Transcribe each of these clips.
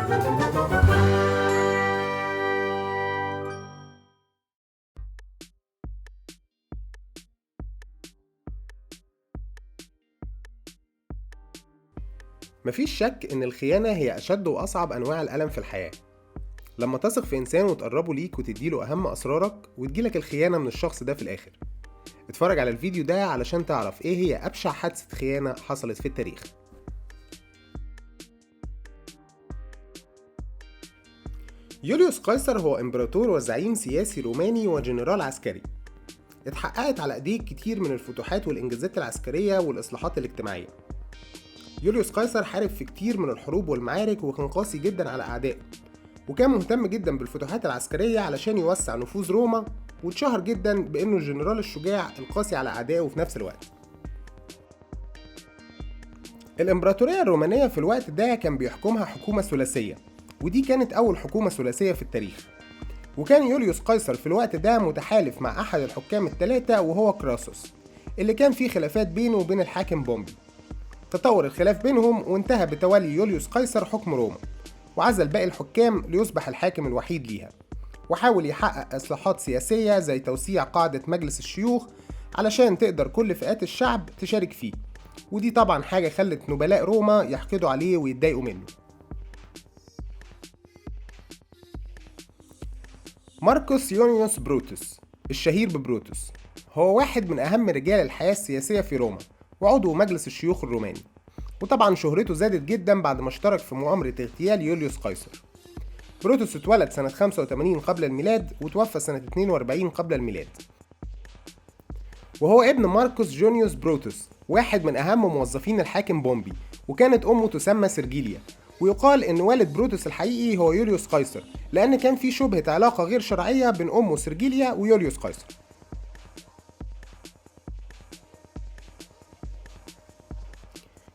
مفيش شك إن الخيانة هي أشد وأصعب أنواع الألم في الحياة. لما تثق في إنسان وتقربه ليك وتديله أهم أسرارك وتجيلك الخيانة من الشخص ده في الآخر. اتفرج على الفيديو ده علشان تعرف إيه هي أبشع حادثة خيانة حصلت في التاريخ. يوليوس قيصر هو إمبراطور وزعيم سياسي روماني وجنرال عسكري. اتحققت على إيديه كتير من الفتوحات والإنجازات العسكرية والإصلاحات الاجتماعية. يوليوس قيصر حارب في كتير من الحروب والمعارك وكان قاسي جدا على أعدائه، وكان مهتم جدا بالفتوحات العسكرية علشان يوسع نفوذ روما، واتشهر جدا بأنه الجنرال الشجاع القاسي على أعدائه في نفس الوقت. الإمبراطورية الرومانية في الوقت ده كان بيحكمها حكومة ثلاثية، ودي كانت أول حكومة ثلاثية في التاريخ. وكان يوليوس قيصر في الوقت ده متحالف مع أحد الحكام الثلاثة وهو كراسوس، اللي كان فيه خلافات بينه وبين الحاكم بومبي. تطور الخلاف بينهم وانتهى بتولي يوليوس قيصر حكم روما، وعزل باقي الحكام ليصبح الحاكم الوحيد ليها. وحاول يحقق إصلاحات سياسية زي توسيع قاعدة مجلس الشيوخ علشان تقدر كل فئات الشعب تشارك فيه، ودي طبعا حاجة خلت نبلاء روما يحقدوا عليه ويتضايقوا منه. ماركوس يونيوس بروتوس الشهير ببروتوس هو واحد من أهم رجال الحياة السياسية في روما، وعضو مجلس الشيوخ الروماني. وطبعا شهرته زادت جدا بعد ما اشترك في مؤامرة اغتيال يوليوس قيصر. بروتوس اتولد سنة 85 قبل الميلاد وتوفى سنة 42 قبل الميلاد، وهو ابن ماركوس جونيوس بروتوس، واحد من أهم موظفين الحاكم بومبي، وكانت أمه تسمى سرجيليا. ويقال إن والد بروتوس الحقيقي هو يوليوس قيصر، لأن كان في شبهة علاقة غير شرعية بين أمه سرجيليا ويوليوس قيصر.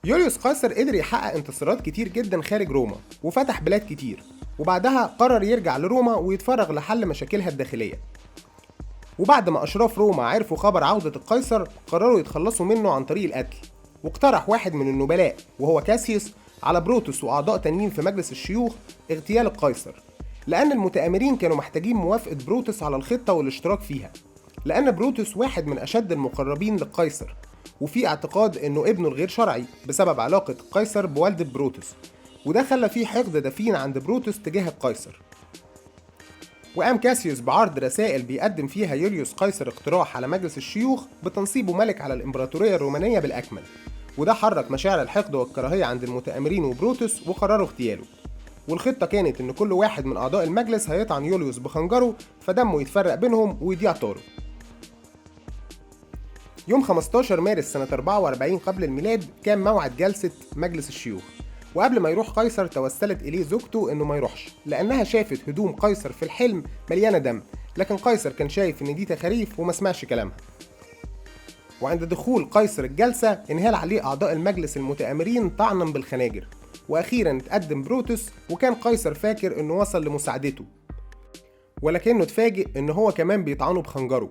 يوليوس قيصر قدر يحقق انتصارات كتير جدا خارج روما وفتح بلاد كتير، وبعدها قرر يرجع لروما ويتفرغ لحل مشاكلها الداخلية. وبعد ما أشراف روما عرفوا خبر عودة القيصر قرروا يتخلصوا منه عن طريق القتل، واقترح واحد من النبلاء وهو كاسيوس على بروتوس وأعضاء تانيين في مجلس الشيوخ اغتيال القيصر، لأن المتآمرين كانوا محتاجين موافقة بروتوس على الخطة والاشتراك فيها، لأن بروتوس واحد من أشد المقربين للقيصر، وفي اعتقاد انه ابنه الغير شرعي بسبب علاقة القيصر بوالدة بروتوس، وده خلى فيه حقد دفين عند بروتوس تجاه القيصر. وقام كاسيوس بعرض رسائل بيقدم فيها يوليوس قيصر اقتراح على مجلس الشيوخ بتنصيبه ملك على الإمبراطورية الرومانية بالأكمل، وده حرك مشاعر الحقد والكراهية عند المتآمرين وبروتوس وقرروا اغتياله. والخطة كانت ان كل واحد من أعضاء المجلس هيطعن يوليوس بخنجره فدمه يتفرق بينهم ويضيع طاره. يوم 15 مارس سنة 44 قبل الميلاد كان موعد جلسة مجلس الشيوخ، وقبل ما يروح قيصر توسلت إليه زوجته إنه ما يروحش، لأنها شافت هدوم قيصر في الحلم مليانة دم، لكن قيصر كان شايف إن دي تخاريف وما سمعش كلامها. وعند دخول قيصر الجلسة انهال عليه أعضاء المجلس المتآمرين طعنا بالخناجر، وأخيرا اتقدم بروتوس، وكان قيصر فاكر إنه وصل لمساعدته، ولكنه اتفاجئ إن هو كمان بيطعنه بخنجره،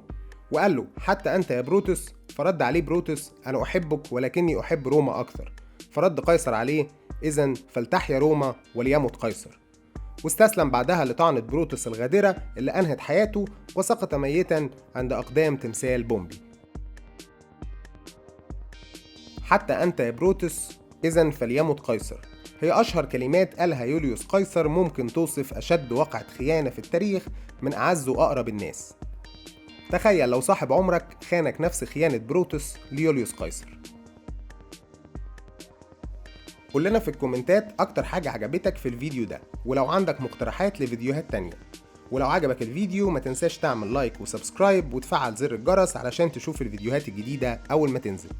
وقال له حتى أنت يا بروتوس؟ فرد عليه بروتوس أنا أحبك ولكني أحب روما أكثر. فرد قيصر عليه إذن فلتحيا روما وليمت قيصر. واستسلم بعدها لطعنة بروتوس الغادرة اللي أنهت حياته، وسقط ميتا عند أقدام تمثال بومبي. حتى أنت يا بروتوس إذن فليمت قيصر هي أشهر كلمات قالها يوليوس قيصر ممكن توصف أشد وقعة خيانة في التاريخ من أعز وأقرب الناس. تخيل لو صاحب عمرك خانك نفس خيانة بروتوس ليوليوس قيصر. قول لنا في الكومنتات أكتر حاجة عجبتك في الفيديو ده، ولو عندك مقترحات لفيديوهات تانية. ولو عجبك الفيديو ما تنساش تعمل لايك وسبسكرايب وتفعل زر الجرس علشان تشوف الفيديوهات الجديدة أول ما تنزل.